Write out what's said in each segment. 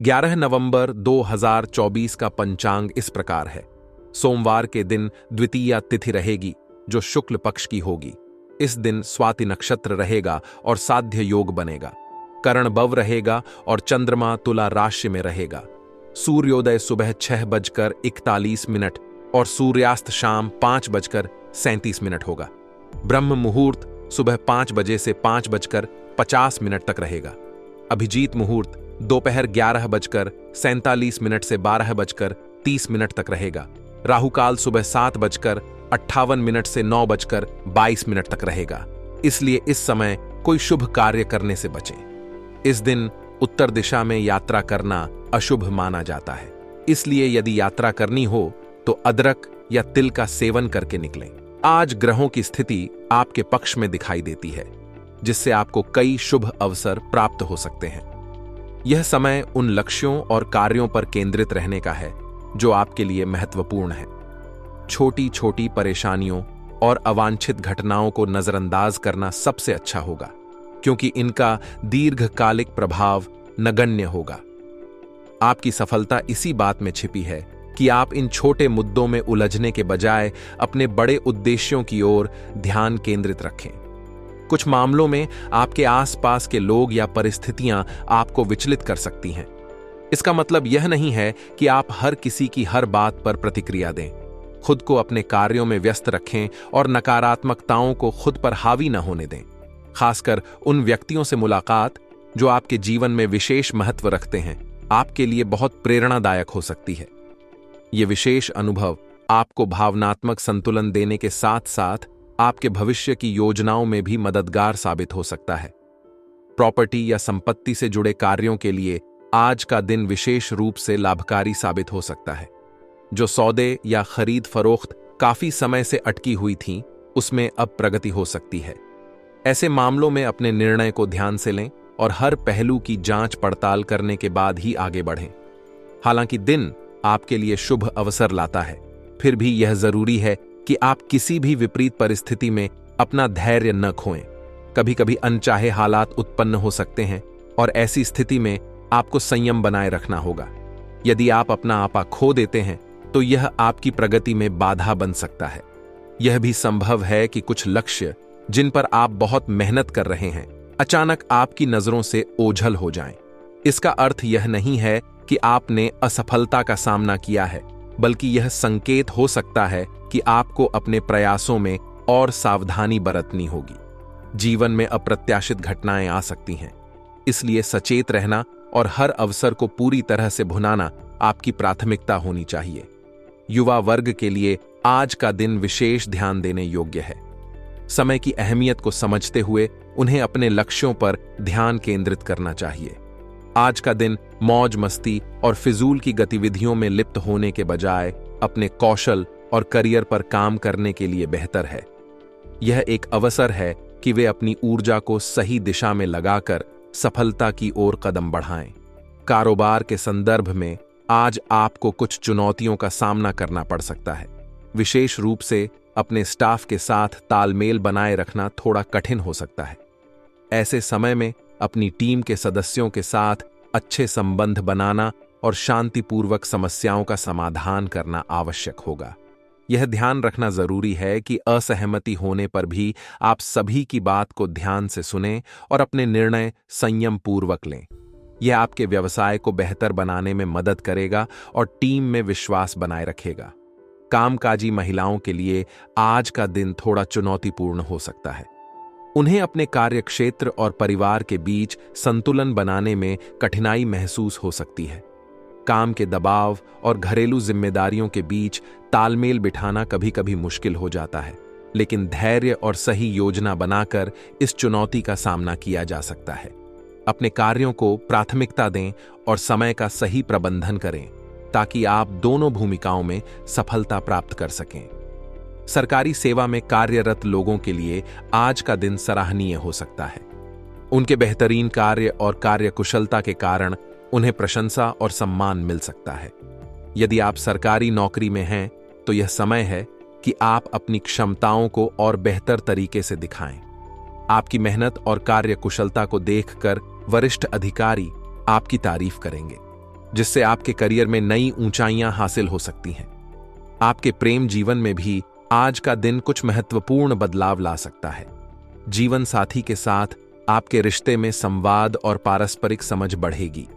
11 नवंबर 2024 का पंचांग इस प्रकार है। सोमवार के दिन द्वितीया तिथि रहेगी, जो शुक्ल पक्ष की होगी। इस दिन स्वाति नक्षत्र रहेगा और साध्य योग बनेगा। करण बव रहेगा और चंद्रमा तुला राशि में रहेगा। सूर्योदय सुबह 6:41 और सूर्यास्त शाम 5:37 होगा। ब्रह्म मुहूर्त सुबह 5 बजे से 5:50 तक रहेगा। अभिजीत मुहूर्त दोपहर 11:47 से 12:30 तक रहेगा। राहुकाल सुबह 7:58 से 9:22 तक रहेगा। इसलिए इस समय कोई शुभ कार्य करने से बचें। इस दिन उत्तर दिशा में यात्रा करना अशुभ माना जाता है। इसलिए यदि यात्रा करनी हो तो अदरक या तिल का सेवन करके निकलें। आज ग्रहों की स्थिति आपके पक्ष में दिखाई देती है, जिससे आपको कई शुभ अवसर प्राप्त हो सकते हैं। यह समय उन लक्ष्यों और कार्यों पर केंद्रित रहने का है जो आपके लिए महत्वपूर्ण है। छोटी छोटी परेशानियों और अवांछित घटनाओं को नजरअंदाज करना सबसे अच्छा होगा, क्योंकि इनका दीर्घकालिक प्रभाव नगण्य होगा। आपकी सफलता इसी बात में छिपी है कि आप इन छोटे मुद्दों में उलझने के बजाय अपने बड़े उद्देश्यों की ओर ध्यान केंद्रित रखें। कुछ मामलों में आपके आसपास के लोग या परिस्थितियां आपको विचलित कर सकती हैं। इसका मतलब यह नहीं है कि आप हर किसी की हर बात पर प्रतिक्रिया दें। खुद को अपने कार्यों में व्यस्त रखें और नकारात्मकताओं को खुद पर हावी न होने दें। खासकर उन व्यक्तियों से मुलाकात जो आपके जीवन में विशेष महत्व रखते हैं, आपके लिए बहुत प्रेरणादायक हो सकती है। यह विशेष अनुभव आपको भावनात्मक संतुलन देने के साथ साथ आपके भविष्य की योजनाओं में भी मददगार साबित हो सकता है। प्रॉपर्टी या संपत्ति से जुड़े कार्यों के लिए आज का दिन विशेष रूप से लाभकारी साबित हो सकता है। जो सौदे या खरीद फरोख्त काफी समय से अटकी हुई थीं, उसमें अब प्रगति हो सकती है। ऐसे मामलों में अपने निर्णय को ध्यान से लें और हर पहलू की जांच पड़ताल करने के बाद ही आगे बढ़ें। हालांकि दिन आपके लिए शुभ अवसर लाता है, फिर भी यह जरूरी है कि आप किसी भी विपरीत परिस्थिति में अपना धैर्य न खोएं। कभी कभी अनचाहे हालात उत्पन्न हो सकते हैं और ऐसी स्थिति में आपको संयम बनाए रखना होगा। यदि आप अपना आपा खो देते हैं तो यह आपकी प्रगति में बाधा बन सकता है। यह भी संभव है कि कुछ लक्ष्य जिन पर आप बहुत मेहनत कर रहे हैं, अचानक आपकी नजरों से ओझल हो जाएं। इसका अर्थ यह नहीं है कि आपने असफलता का सामना किया है, बल्कि यह संकेत हो सकता है कि आपको अपने प्रयासों में और सावधानी बरतनी होगी। जीवन में अप्रत्याशित घटनाएं आ सकती हैं, इसलिए सचेत रहना और हर अवसर को पूरी तरह से भुनाना आपकी प्राथमिकता होनी चाहिए। युवा वर्ग के लिए आज का दिन विशेष ध्यान देने योग्य है। समय की अहमियत को समझते हुए उन्हें अपने लक्ष्यों पर ध्यान केंद्रित करना चाहिए। आज का दिन मौज मस्ती और फिजूल की गतिविधियों में लिप्त होने के बजाय अपने कौशल और करियर पर काम करने के लिए बेहतर है। यह एक अवसर है कि वे अपनी ऊर्जा को सही दिशा में लगाकर सफलता की ओर कदम बढ़ाएं। कारोबार के संदर्भ में आज आपको कुछ चुनौतियों का सामना करना पड़ सकता है। विशेष रूप से अपने स्टाफ के साथ तालमेल बनाए रखना थोड़ा कठिन हो सकता है। ऐसे समय में अपनी टीम के सदस्यों के साथ अच्छे संबंध बनाना और शांतिपूर्वक समस्याओं का समाधान करना आवश्यक होगा। यह ध्यान रखना जरूरी है कि असहमति होने पर भी आप सभी की बात को ध्यान से सुनें और अपने निर्णय संयम पूर्वक लें। यह आपके व्यवसाय को बेहतर बनाने में मदद करेगा और टीम में विश्वास बनाए रखेगा। कामकाजी महिलाओं के लिए आज का दिन थोड़ा चुनौतीपूर्ण हो सकता है। उन्हें अपने कार्यक्षेत्र और परिवार के बीच संतुलन बनाने में कठिनाई महसूस हो सकती है। काम के दबाव और घरेलू जिम्मेदारियों के बीच तालमेल बिठाना कभी कभी मुश्किल हो जाता है, लेकिन धैर्य और सही योजना बनाकर इस चुनौती का सामना किया जा सकता है। अपने कार्यों को प्राथमिकता दें और समय का सही प्रबंधन करें, ताकि आप दोनों भूमिकाओं में सफलता प्राप्त कर सकें। सरकारी सेवा में कार्यरत लोगों के लिए आज का दिन सराहनीय हो सकता है। उनके बेहतरीन कार्य और कार्यकुशलता के कारण उन्हें प्रशंसा और सम्मान मिल सकता है। यदि आप सरकारी नौकरी में हैं, तो यह समय है कि आप अपनी क्षमताओं को और बेहतर तरीके से दिखाएं। आपकी मेहनत और कार्यकुशलता को देखकर वरिष्ठ अधिकारी आपकी तारीफ करेंगे। जिससे आपके करियर में नई ऊंचाइयां हासिल हो सकती हैं। आपके प्रेम जीवन में भी आज का दिन कुछ महत्वपूर्ण बदलाव ला सकता है। जीवन साथी के साथ आपके रिश्ते में संवाद और पारस्परिक समझ बढ़ेगी।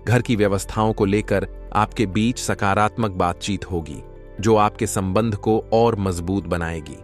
घर की व्यवस्थाओं को लेकर आपके बीच सकारात्मक बातचीत होगी, जो आपके संबंध को और मजबूत बनाएगी।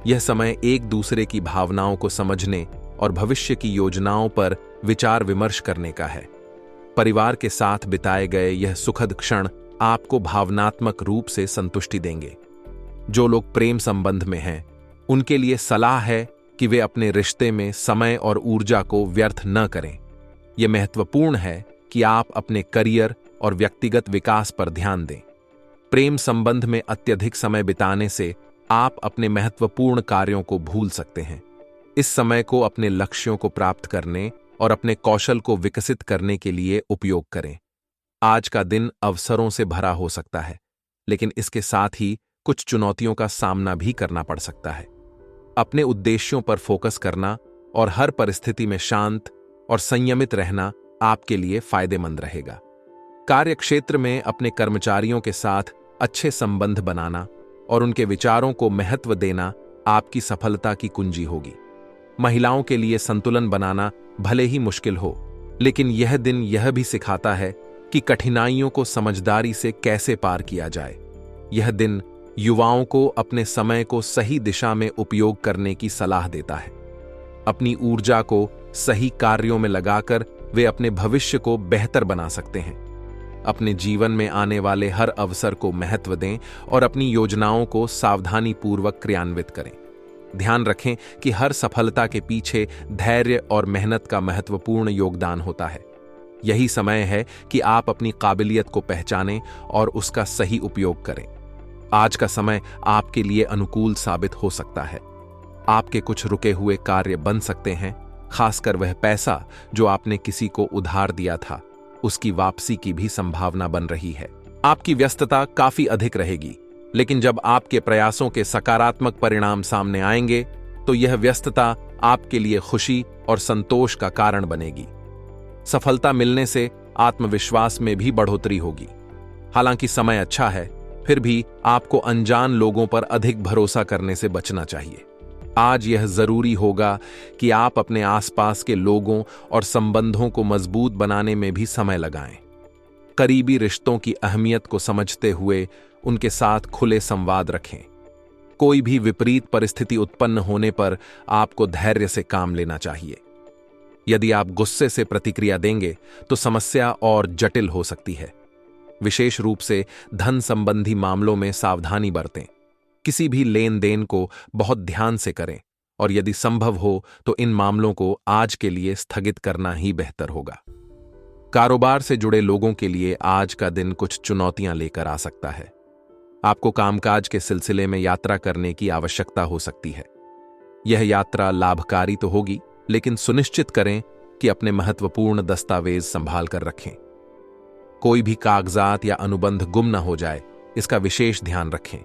यह समय एक दूसरे की भावनाओं को समझने और भविष्य की योजनाओं पर विचार विमर्श करने का है। परिवार के साथ बिताए गए यह सुखद क्षण आपको भावनात्मक रूप से संतुष्टि देंगे। जो लोग प्रेम संबंध में हैं, उनके लिए सलाह है कि वे अपने रिश्ते में समय और ऊर्जा को व्यर्थ न करें। यह महत्वपूर्ण है कि आप अपने करियर और व्यक्तिगत विकास पर ध्यान दें। प्रेम संबंध में अत्यधिक समय बिताने से आप अपने महत्वपूर्ण कार्यों को भूल सकते हैं। इस समय को अपने लक्ष्यों को प्राप्त करने और अपने कौशल को विकसित करने के लिए उपयोग करें। आज का दिन अवसरों से भरा हो सकता है, लेकिन इसके साथ ही कुछ चुनौतियों का सामना भी करना पड़ सकता है। अपने उद्देश्यों पर फोकस करना और हर परिस्थिति में शांत और संयमित रहना आपके लिए फायदेमंद रहेगा। कार्यक्षेत्र में अपने कर्मचारियों के साथ अच्छे संबंध बनाना और उनके विचारों को महत्व देना आपकी सफलता की कुंजी होगी। महिलाओं के लिए संतुलन बनाना भले ही मुश्किल हो, लेकिन यह दिन यह भी सिखाता है कि कठिनाइयों को समझदारी से कैसे पार किया जाए। यह दिन युवाओं को अपने समय को सही दिशा में उपयोग करने की सलाह देता है। अपनी ऊर्जा को सही कार्यों में लगाकर वे अपने भविष्य को बेहतर बना सकते हैं। अपने जीवन में आने वाले हर अवसर को महत्व दें और अपनी योजनाओं को सावधानीपूर्वक क्रियान्वित करें। ध्यान रखें कि हर सफलता के पीछे धैर्य और मेहनत का महत्वपूर्ण योगदान होता है। यही समय है कि आप अपनी काबिलियत को पहचानें और उसका सही उपयोग करें। आज का समय आपके लिए अनुकूल साबित हो सकता है। आपके कुछ रुके हुए कार्य बन सकते हैं, खासकर वह पैसा जो आपने किसी को उधार दिया था, उसकी वापसी की भी संभावना बन रही है। आपकी व्यस्तता काफी अधिक रहेगी, लेकिन जब आपके प्रयासों के सकारात्मक परिणाम सामने आएंगे, तो यह व्यस्तता आपके लिए खुशी और संतोष का कारण बनेगी। सफलता मिलने से आत्मविश्वास में भी बढ़ोतरी होगी। हालांकि समय अच्छा है, फिर भी आपको अनजान लोगों पर अधिक भरोसा करने से बचना चाहिए। आज यह जरूरी होगा कि आप अपने आसपास के लोगों और संबंधों को मजबूत बनाने में भी समय लगाएं। करीबी रिश्तों की अहमियत को समझते हुए उनके साथ खुले संवाद रखें। कोई भी विपरीत परिस्थिति उत्पन्न होने पर आपको धैर्य से काम लेना चाहिए। यदि आप गुस्से से प्रतिक्रिया देंगे तो समस्या और जटिल हो सकती है। विशेष रूप से धन संबंधी मामलों में सावधानी बरतें। किसी भी लेन देन को बहुत ध्यान से करें और यदि संभव हो तो इन मामलों को आज के लिए स्थगित करना ही बेहतर होगा। कारोबार से जुड़े लोगों के लिए आज का दिन कुछ चुनौतियां लेकर आ सकता है। आपको कामकाज के सिलसिले में यात्रा करने की आवश्यकता हो सकती है। यह यात्रा लाभकारी तो होगी, लेकिन सुनिश्चित करें कि अपने महत्वपूर्ण दस्तावेज संभाल कर रखें। कोई भी कागजात या अनुबंध गुम न हो जाए, इसका विशेष ध्यान रखें।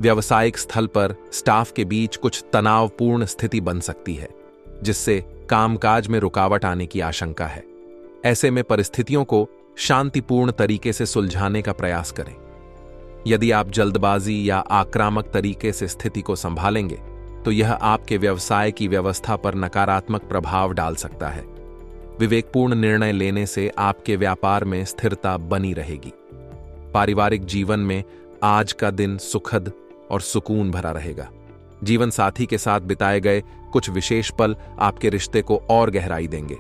व्यावसायिक स्थल पर स्टाफ के बीच कुछ तनावपूर्ण स्थिति बन सकती है, जिससे कामकाज में रुकावट आने की आशंका है। ऐसे में परिस्थितियों को शांतिपूर्ण तरीके से सुलझाने का प्रयास करें। यदि आप जल्दबाजी या आक्रामक तरीके से स्थिति को संभालेंगे, तो यह आपके व्यवसाय की व्यवस्था पर नकारात्मक प्रभाव डाल सकता है। विवेकपूर्ण निर्णय लेने से आपके व्यापार में स्थिरता बनी रहेगी। पारिवारिक जीवन में आज का दिन सुखद और सुकून भरा रहेगा। जीवन साथी के साथ बिताए गए कुछ विशेष पल आपके रिश्ते को और गहराई देंगे।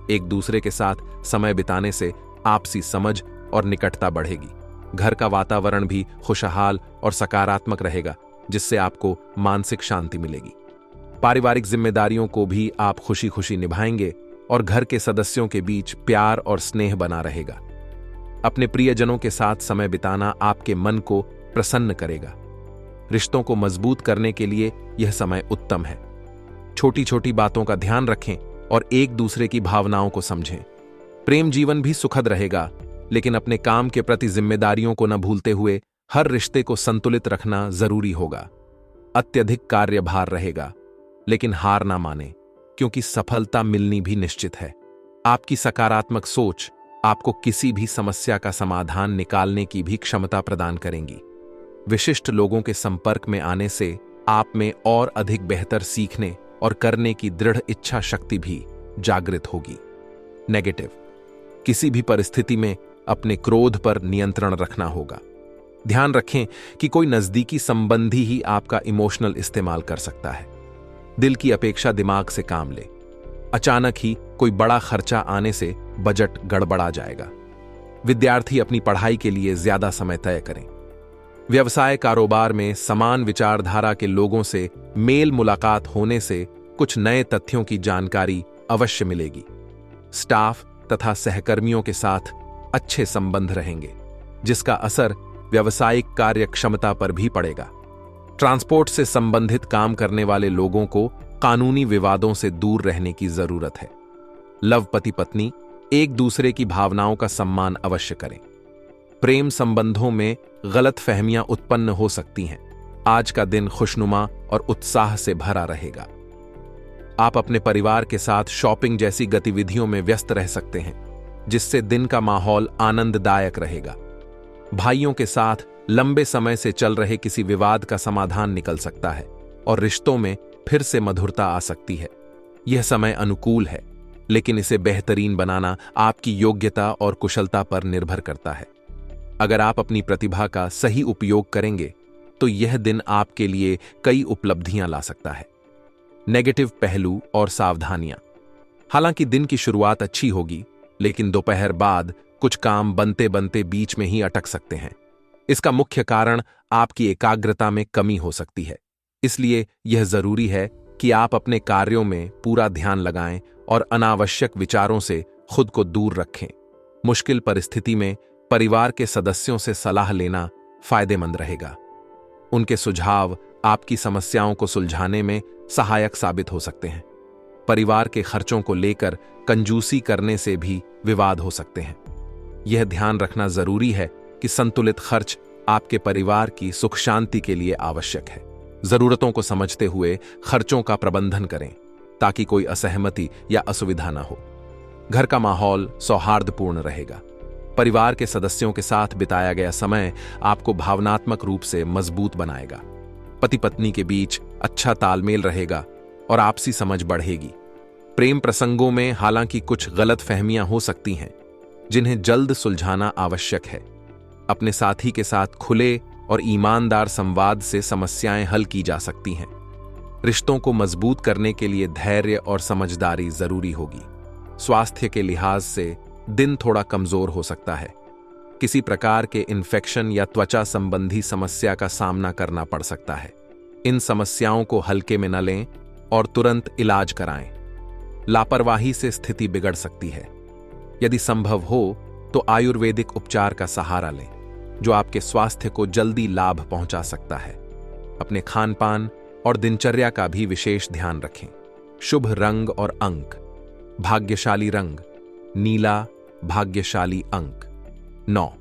एक दूसरे के साथ समय बिताने से आपसी समझ और निकटता बढ़ेगी। घर का वातावरण भी खुशहाल और सकारात्मक रहेगा, जिससे आपको मानसिक शांति मिलेगी। पारिवारिक जिम्मेदारियों को भी आप खुशी खुशी निभाएंगे और घर के सदस्यों के बीच प्यार और स्नेह बना रहेगा। अपने प्रियजनों के साथ समय बिताना आपके मन को प्रसन्न करेगा। रिश्तों को मजबूत करने के लिए यह समय उत्तम है। छोटी छोटी बातों का ध्यान रखें और एक दूसरे की भावनाओं को समझें। प्रेम जीवन भी सुखद रहेगा, लेकिन अपने काम के प्रति जिम्मेदारियों को न भूलते हुए हर रिश्ते को संतुलित रखना जरूरी होगा। अत्यधिक कार्यभार रहेगा, लेकिन हार ना माने, क्योंकि सफलता मिलनी भी निश्चित है। आपकी सकारात्मक सोच आपको किसी भी समस्या का समाधान निकालने की भी क्षमता प्रदान करेंगी। विशिष्ट लोगों के संपर्क में आने से आप में और अधिक बेहतर सीखने और करने की दृढ़ इच्छा शक्ति भी जागृत होगी। नेगेटिव, किसी भी परिस्थिति में अपने क्रोध पर नियंत्रण रखना होगा। ध्यान रखें कि कोई नजदीकी संबंधी ही आपका इमोशनल इस्तेमाल कर सकता है। दिल की अपेक्षा दिमाग से काम ले। अचानक ही कोई बड़ा खर्चा आने से बजट गड़बड़ा जाएगा। विद्यार्थी अपनी पढ़ाई के लिए ज्यादा समय तय करें। व्यवसाय कारोबार में समान विचारधारा के लोगों से मेल मुलाकात होने से कुछ नए तथ्यों की जानकारी अवश्य मिलेगी। स्टाफ तथा सहकर्मियों के साथ अच्छे संबंध रहेंगे, जिसका असर व्यावसायिक कार्यक्षमता पर भी पड़ेगा। ट्रांसपोर्ट से संबंधित काम करने वाले लोगों को कानूनी विवादों से दूर रहने की जरूरत है। लव पति पत्नी एक दूसरे की भावनाओं का सम्मान अवश्य करें। प्रेम संबंधों में गलत फहमियां उत्पन्न हो सकती हैं। आज का दिन खुशनुमा और उत्साह से भरा रहेगा। आप अपने परिवार के साथ शॉपिंग जैसी गतिविधियों में व्यस्त रह सकते हैं, जिससे दिन का माहौल आनंददायक रहेगा। भाइयों के साथ लंबे समय से चल रहे किसी विवाद का समाधान निकल सकता है और रिश्तों में फिर से मधुरता आ सकती है। यह समय अनुकूल है, लेकिन इसे बेहतरीन बनाना आपकी योग्यता और कुशलता पर निर्भर करता है। अगर आप अपनी प्रतिभा का सही उपयोग करेंगे तो यह दिन आपके लिए कई उपलब्धियां ला सकता है। नेगेटिव पहलू और सावधानियां। हालांकि दिन की शुरुआत अच्छी होगी, लेकिन दोपहर बाद कुछ काम बनते बनते बीच में ही अटक सकते हैं। इसका मुख्य कारण आपकी एकाग्रता में कमी हो सकती है। इसलिए यह जरूरी है कि आप अपने कार्यों में पूरा ध्यान लगाएं और अनावश्यक विचारों से खुद को दूर रखें। मुश्किल परिस्थिति में परिवार के सदस्यों से सलाह लेना फायदेमंद रहेगा। उनके सुझाव आपकी समस्याओं को सुलझाने में सहायक साबित हो सकते हैं। परिवार के खर्चों को लेकर कंजूसी करने से भी विवाद हो सकते हैं। यह ध्यान रखना जरूरी है कि संतुलित खर्च आपके परिवार की सुख शांति के लिए आवश्यक है। जरूरतों को समझते हुए खर्चों का प्रबंधन करें, ताकि कोई असहमति या असुविधा न हो। घर का माहौल सौहार्दपूर्ण रहेगा। परिवार के सदस्यों के साथ बिताया गया समय आपको भावनात्मक रूप से मजबूत बनाएगा। पति पत्नी के बीच अच्छा तालमेल रहेगा और आपसी समझ बढ़ेगी। प्रेम प्रसंगों में हालांकि कुछ गलत फहमियां हो सकती हैं, जिन्हें जल्द सुलझाना आवश्यक है। अपने साथी के साथ खुले और ईमानदार संवाद से समस्याएं हल की जा सकती हैं। रिश्तों को मजबूत करने के लिए धैर्य और समझदारी जरूरी होगी। स्वास्थ्य के लिहाज से दिन थोड़ा कमजोर हो सकता है। किसी प्रकार के इन्फेक्शन या त्वचा संबंधी समस्या का सामना करना पड़ सकता है। इन समस्याओं को हल्के में न लें और तुरंत इलाज कराएं। लापरवाही से स्थिति बिगड़ सकती है। यदि संभव हो तो आयुर्वेदिक उपचार का सहारा लें, जो आपके स्वास्थ्य को जल्दी लाभ पहुंचा सकता है। अपने खानपान और दिनचर्या का भी विशेष ध्यान रखें। शुभ रंग और अंक। भाग्यशाली रंग नीला, भाग्यशाली अंक 9।